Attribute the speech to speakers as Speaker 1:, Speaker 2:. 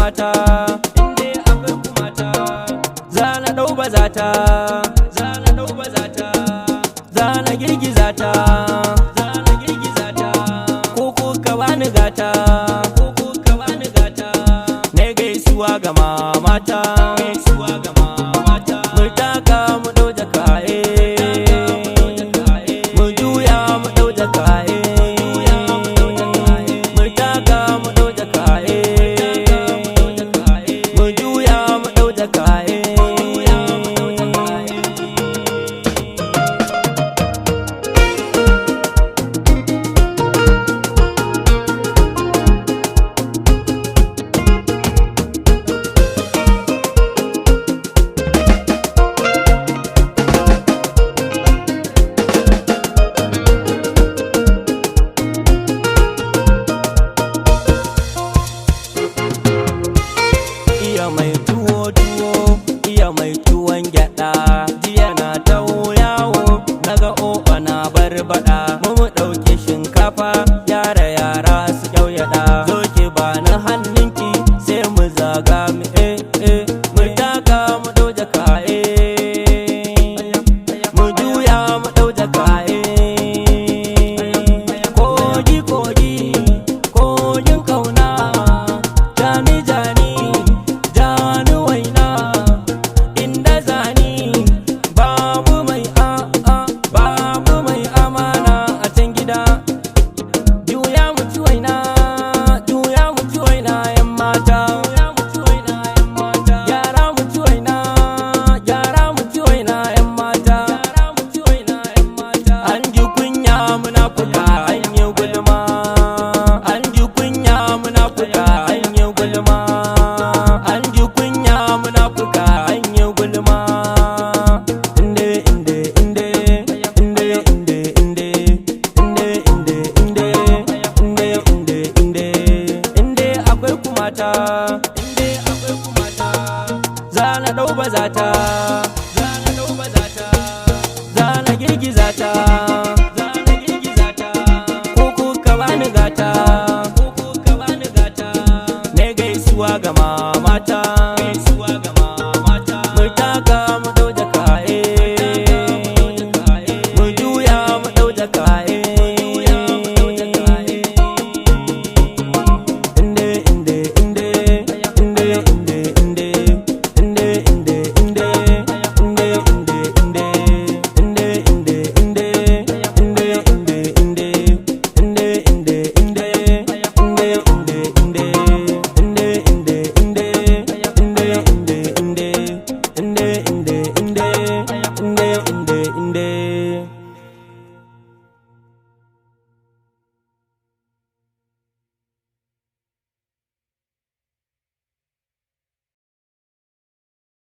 Speaker 1: mata, inde akwai ku mata, zana dau bazata, zana dau bazata, zana girgiza ta, zana girgiza ta, ko ka bani gata, ko ka bani gata, ne gaisuwa ga mamata, gaisuwa ga mamata, mu taka mu dau jakaye, mu juya mu dau jakaye, mu taka mu dau jakaye, mu juya mu dau jakaye. Iya mai tuwo tuwo, iya mai tuwon gyada, jiya na tawo yawo, naga oba na barbada, mu dauki shinkafa, yara yara su kyauyada, zo ki bani hannunki sai mu zaga mu mu taka mu dau jakaye, mu juya mu dau jakaye, kogi kogi kogin kauna, jani jani jani waina, inda zani babu mai babu mai amana a can gida, juya mu ci waina, juya mu ci waina yan mata, juya mu ci waina yan mata, gyara mu ci waina, gyara mu ci waina yan mata, gyara mu ci waina yan mata, an ji kunya munafuka an yi gulma, an ji kunya munafuka an yi gulma, an ji kunya munafuka an yi gulma, inde inde inde inde inde inde inde inde inde inde inde inde inde akwai ku mata, inde akwai ku mata, zana dau bazata, zana dau bazata, zana girgiza ta, zana girgiza ta, ko ka bani gata, ko ka bani gata, ne gaisuwa ga mamata.